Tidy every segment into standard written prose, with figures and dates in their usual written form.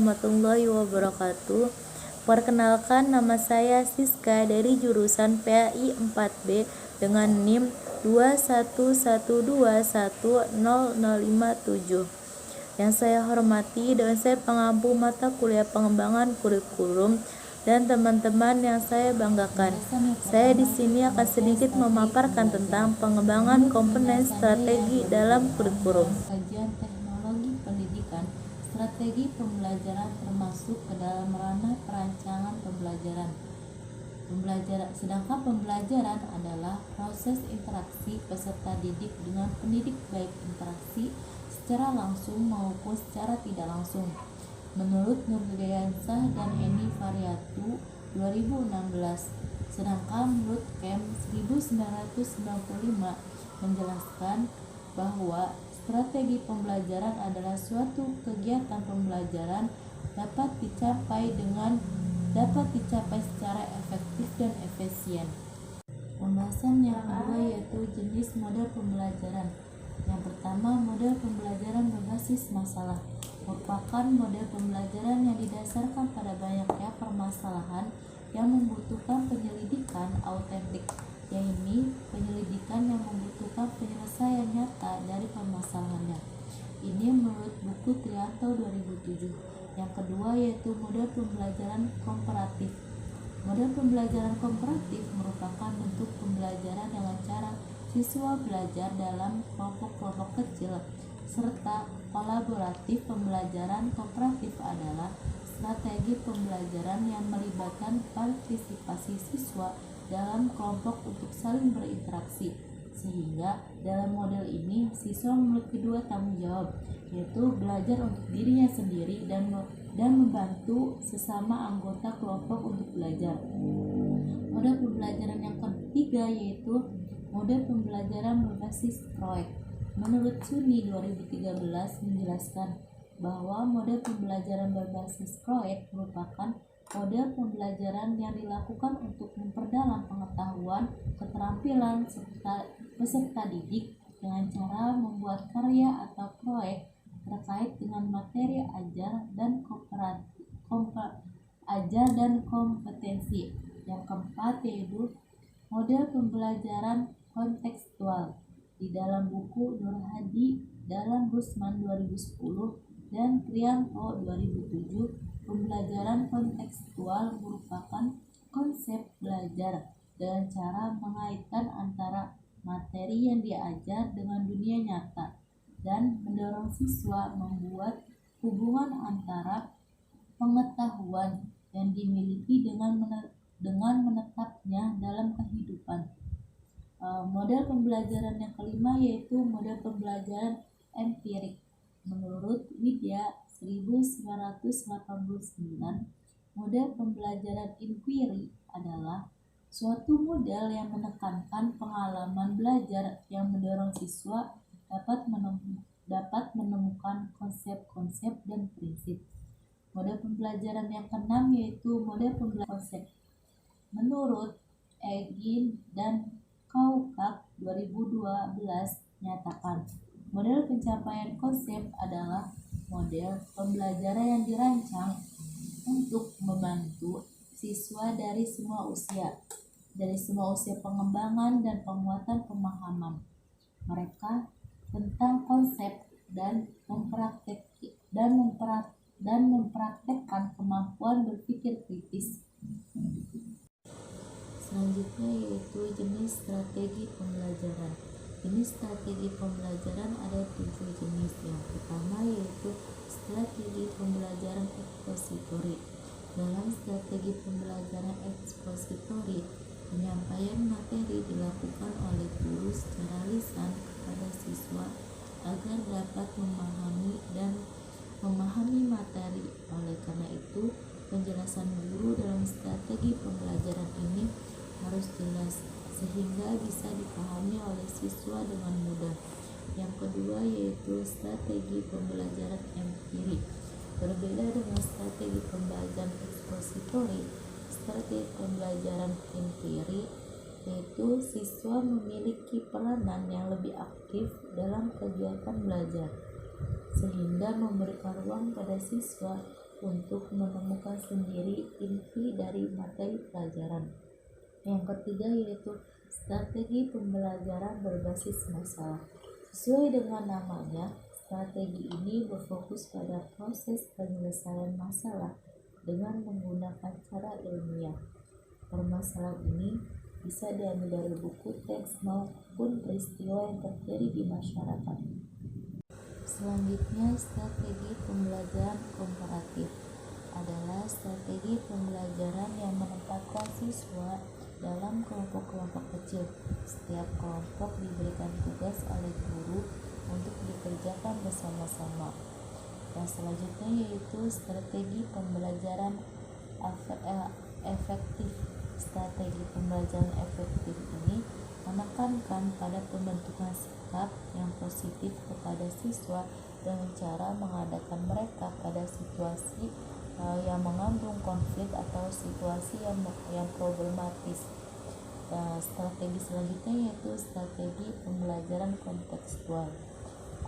warahmatullahi wabarakatuh. Perkenalkan, nama saya Siska dari jurusan PAI 4B dengan NIM 211210057. Yang saya hormati dan saya pengampu mata kuliah pengembangan kurikulum dan teman-teman yang saya banggakan. Saya di sini akan sedikit memaparkan tentang pengembangan komponen strategi dalam kurikulum. Kajian teknologi pendidikan, strategi pembelajaran termasuk ke dalam ranah perancangan pembelajaran. Sedangkan pembelajaran adalah proses interaksi peserta didik dengan pendidik, baik interaksi secara langsung maupun secara tidak langsung. Menurut Nurdiansyah dan Eni Variatu 2016, sedangkan menurut Kem 1995 menjelaskan bahwa strategi pembelajaran adalah suatu kegiatan pembelajaran dapat dicapai secara efektif dan efisien. Pembahasan yang kedua yaitu jenis model pembelajaran. Yang pertama, model pembelajaran berbasis masalah merupakan model pembelajaran yang didasarkan pada banyaknya permasalahan yang membutuhkan penyelidikan autentik, yaitu penyelidikan yang membutuhkan penyelesaian nyata dari permasalahannya. Ini menurut buku Trianto 2007. Yang kedua yaitu model pembelajaran komparatif. Model pembelajaran komparatif merupakan bentuk pembelajaran dengan cara siswa belajar dalam kelompok-kelompok kecil serta kolaboratif. Pembelajaran komparatif adalah strategi pembelajaran yang melibatkan partisipasi siswa dalam kelompok untuk saling berinteraksi, sehingga dalam model ini siswa memiliki dua tanggung jawab, yaitu belajar untuk dirinya sendiri dan membantu sesama anggota kelompok untuk belajar. Model pembelajaran yang ketiga yaitu model pembelajaran berbasis proyek. Menurut Suni 2013 menjelaskan bahwa model pembelajaran berbasis proyek merupakan model pembelajaran yang dilakukan untuk memperdalam pengetahuan, keterampilan peserta didik dengan cara membuat karya atau proyek terkait dengan materi ajar dan kompetensi. Yang keempat yaitu model pembelajaran kontekstual. Di dalam buku Nur Hadi dalam Rusman 2010 dan Trianto 2007, pembelajaran kontekstual merupakan konsep belajar dengan cara mengaitkan antara materi yang diajar dengan dunia nyata dan mendorong siswa membuat hubungan antara pengetahuan yang dimiliki dengan menetapnya dalam kehidupan. Model pembelajaran yang kelima yaitu model pembelajaran empirik. Menurut Widya 1989, model pembelajaran inquiry adalah suatu model yang menekankan pengalaman belajar yang mendorong siswa dapat menemukan konsep-konsep dan prinsip. Model pembelajaran yang keenam yaitu model pembelajaran konsep. Menurut Egin dan Kaukak 2012 nyatakan, model pencapaian konsep adalah model pembelajaran yang dirancang untuk membantu siswa dari semua usia pengembangan dan penguatan pemahaman mereka tentang konsep dan mempraktekkan kemampuan berpikir kritis. Selanjutnya yaitu jenis strategi pembelajaran. Jenis strategi pembelajaran ada 7 jenis. Yang pertama yaitu strategi pembelajaran ekspositori. Dalam strategi pembelajaran ekspositori, penyampaian materi dilakukan oleh guru secara lisan kepada siswa agar dapat memahami materi. Oleh karena itu, penjelasan guru dalam strategi pembelajaran ini harus jelas sehingga bisa dipahami oleh siswa dengan mudah. Yang kedua yaitu strategi pembelajaran empirik. Berbeda dengan strategi pembelajaran ekspositori, strategi pembelajaran empirik yaitu siswa memiliki peranan yang lebih aktif dalam kegiatan belajar, sehingga memberikan ruang pada siswa untuk menemukan sendiri inti dari materi pelajaran. Yang ketiga yaitu strategi pembelajaran berbasis masalah. Sesuai dengan namanya, strategi ini berfokus pada proses penyelesaian masalah dengan menggunakan cara ilmiah. Permasalahan ini bisa diambil dari buku teks maupun peristiwa yang terjadi di masyarakat. Selanjutnya, strategi pembelajaran komparatif adalah strategi pembelajaran yang menempatkan siswa dalam kelompok-kelompok kecil. Setiap kelompok diberikan tugas oleh guru untuk dikerjakan bersama-sama. Dan selanjutnya yaitu strategi pembelajaran efektif. Strategi pembelajaran efektif ini menekankan pada pembentukan sikap yang positif kepada siswa dengan cara mengadakan mereka pada situasi yang mengandung konflik atau situasi yang problematis. Strategi selanjutnya yaitu strategi pembelajaran kontekstual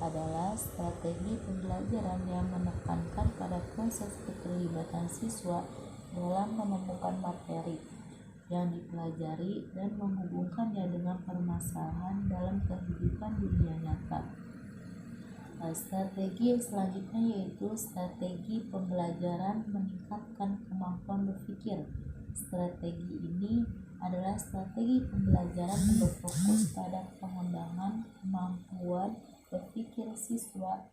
adalah strategi pembelajaran yang menekankan pada proses keterlibatan siswa dalam menemukan materi yang dipelajari dan menghubungkannya dengan permasalahan dalam kehidupan dunia nyata. Strategi selanjutnya yaitu strategi pembelajaran meningkatkan kemampuan berpikir. Strategi ini adalah strategi pembelajaran yang berfokus pada pengembangan kemampuan berpikir siswa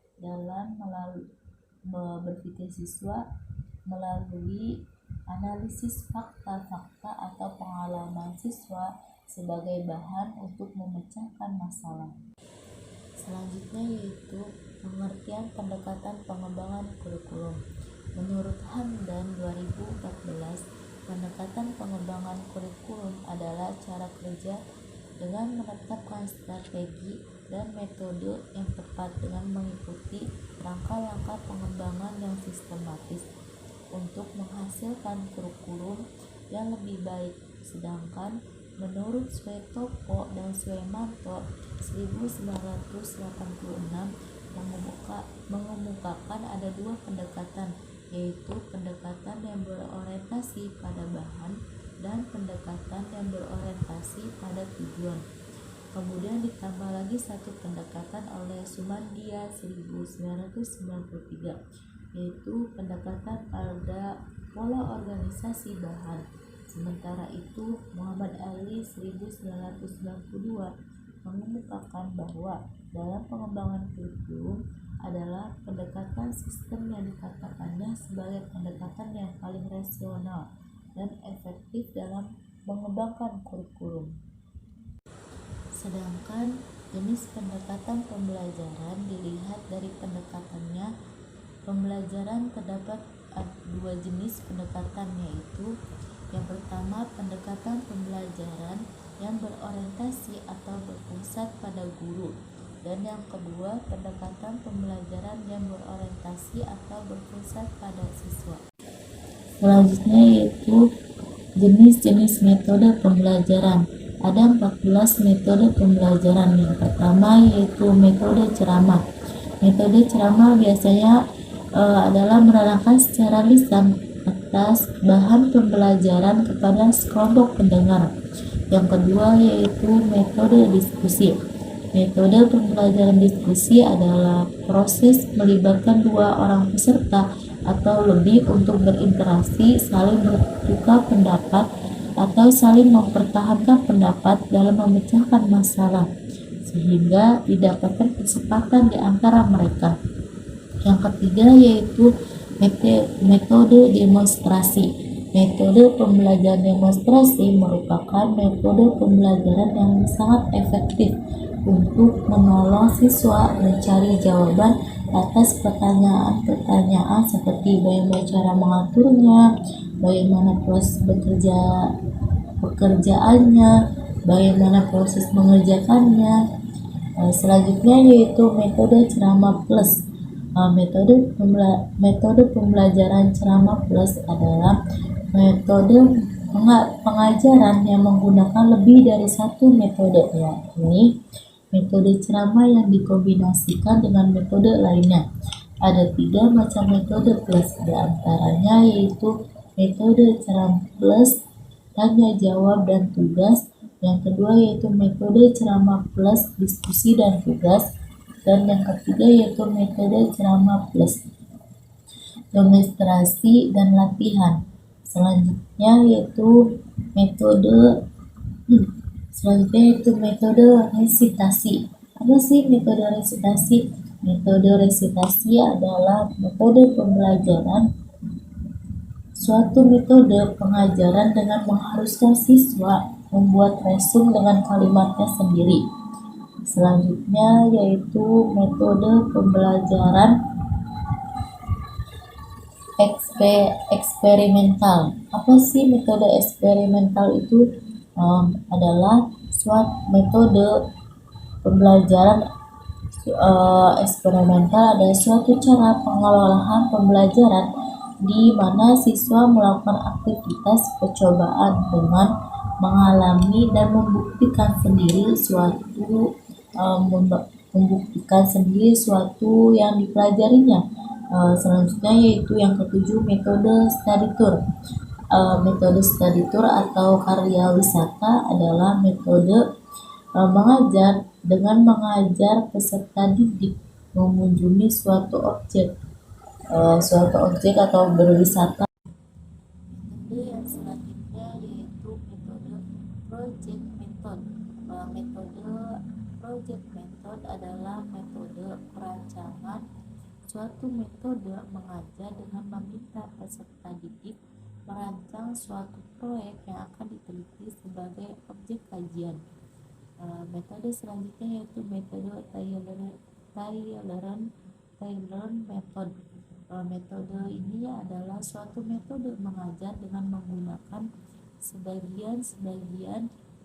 melalui analisis fakta-fakta atau pengalaman siswa sebagai bahan untuk memecahkan masalah. Selanjutnya yaitu pengertian pendekatan pengembangan kurikulum. Menurut Hamdan 2014, pendekatan pengembangan kurikulum adalah cara kerja dengan menetapkan strategi dan metode yang tepat dengan mengikuti langkah-langkah pengembangan yang sistematis untuk menghasilkan kurikulum yang lebih baik. Sedangkan menurut Swetopo dan Swemanto 1986 mengemukakan ada dua pendekatan, yaitu pendekatan yang berorientasi pada bahan dan pendekatan yang berorientasi pada tujuan. Kemudian ditambah lagi satu pendekatan oleh Sumandia 1993, yaitu pendekatan pada pola organisasi bahan. Sementara itu, Muhammad Ali 1992 mengemukakan bahwa dalam pengembangan kurikulum adalah pendekatan sistem yang dikatakannya sebagai pendekatan yang paling rasional dan efektif dalam mengembangkan kurikulum. Sedangkan jenis pendekatan pembelajaran dilihat dari pendekatannya. Pembelajaran terdapat dua jenis pendekatan, yaitu yang pertama pendekatan pembelajaran yang berorientasi atau berpusat pada guru, dan yang kedua pendekatan pembelajaran yang berorientasi atau berpusat pada siswa. Selanjutnya yaitu jenis-jenis metode pembelajaran. Ada 14 metode pembelajaran. Yang pertama yaitu metode ceramah. Metode ceramah biasanya adalah menerangkan secara lisan atas bahan pembelajaran kepada sekelompok pendengar. Yang kedua yaitu metode diskusi. Metode pembelajaran diskusi adalah proses melibatkan dua orang peserta atau lebih untuk berinteraksi, saling bertukar pendapat atau saling mempertahankan pendapat dalam memecahkan masalah sehingga didapatkan kesepakatan di antara mereka. Yang ketiga yaitu metode demonstrasi. Metode pembelajaran demonstrasi merupakan metode pembelajaran yang sangat efektif untuk menolong siswa mencari jawaban atas pertanyaan-pertanyaan seperti bagaimana cara mengaturnya, bagaimana proses pekerjaannya, bagaimana proses mengerjakannya. Selanjutnya yaitu metode ceramah plus. Metode pembelajaran ceramah plus adalah metode pengajaran yang menggunakan lebih dari satu metode, yakni metode ceramah yang dikombinasikan dengan metode lainnya. Ada 3 macam metode plus, di antaranya yaitu metode ceramah plus, tanya jawab dan tugas. Yang kedua yaitu metode ceramah plus diskusi dan tugas. Dan yang ketiga yaitu metode ceramah plus demonstrasi dan latihan. Selanjutnya yaitu metode resitasi. Apa sih metode resitasi? Metode resitasi adalah metode pembelajaran, suatu metode pengajaran dengan mengharuskan siswa membuat resum dengan kalimatnya sendiri. Selanjutnya yaitu metode pembelajaran eksperimental. Apa sih metode eksperimental itu? Adalah suatu metode pembelajaran eksperimental adalah suatu cara pengelolaan pembelajaran di mana siswa melakukan aktivitas percobaan dengan mengalami dan membuktikan sendiri suatu yang dipelajarinya. Selanjutnya yaitu yang ketujuh metode study tour. Metode study tour atau karya wisata adalah metode mengajar dengan mengajar peserta didik mengunjungi suatu objek atau berwisata. Metode yang selanjutnya yaitu metode project method. Metode project method adalah metode perancangan suatu metode mengajar dengan meminta peserta didik merancang suatu proyek yang akan diteliti sebagai objek kajian. Metode selanjutnya yaitu metode Taylor method. Metode ini adalah suatu metode mengajar dengan menggunakan sebagian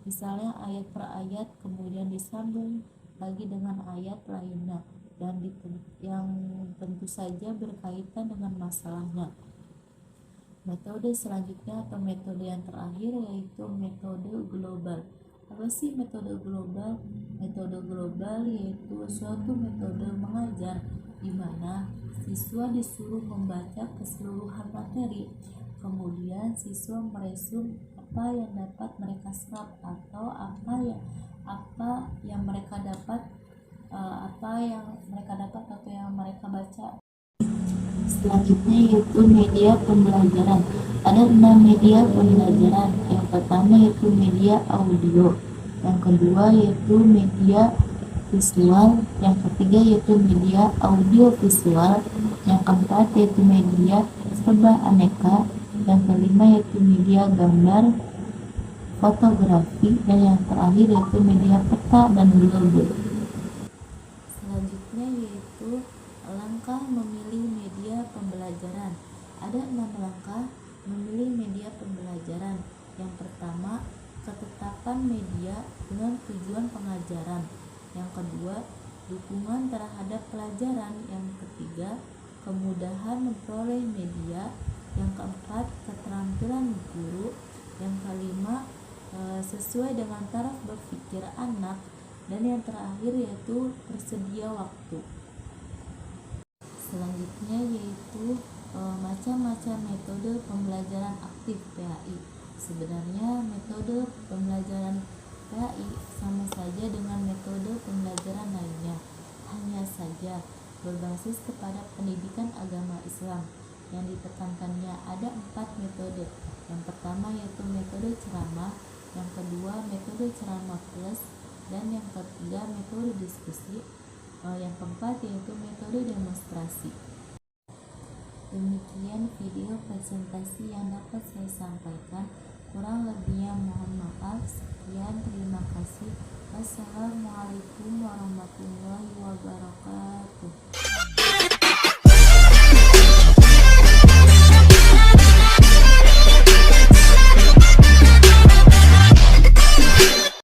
misalnya ayat per ayat kemudian disambung lagi dengan ayat lainnya yang tentu saja berkaitan dengan masalahnya. Metode selanjutnya atau metode yang terakhir yaitu metode global. Apa sih metode global? Metode global yaitu suatu metode mengajar di mana siswa disuruh membaca keseluruhan materi, kemudian siswa meresum apa yang dapat mereka serap atau apa yang mereka dapat atau yang mereka baca. Selanjutnya yaitu media pembelajaran. Ada 6 media pembelajaran. Yang pertama yaitu media audio, yang kedua yaitu media visual, yang ketiga yaitu media audio visual, yang keempat yaitu media serba aneka, yang kelima yaitu media gambar, fotografi, dan yang terakhir yaitu media peta dan globe. Selanjutnya yaitu langkah memilih media pembelajaran. Ada 6 langkah memilih media pembelajaran. Yang pertama, ketetapan media dengan tujuan pengajaran. Yang kedua, dukungan terhadap pelajaran. Yang ketiga, kemudahan memperoleh media. Yang keempat, keterampilan guru. Yang kelima, sesuai dengan taraf berpikir anak. Dan yang terakhir yaitu tersedia waktu. Selanjutnya yaitu macam-macam metode pembelajaran aktif PAI. Sebenarnya metode pembelajaran PAI sama saja dengan metode pembelajaran lainnya, hanya saja berbasis kepada pendidikan agama Islam. Yang ditekankannya ada 4 metode. Yang pertama yaitu metode ceramah, yang kedua metode ceramah plus, dan yang ketiga metode diskusi, yang keempat yaitu metode demonstrasi. Demikian video presentasi yang dapat saya sampaikan. Kurang lebihnya mohon maaf. Sekian, terima kasih. Wassalamualaikum warahmatullahi wabarakatuh.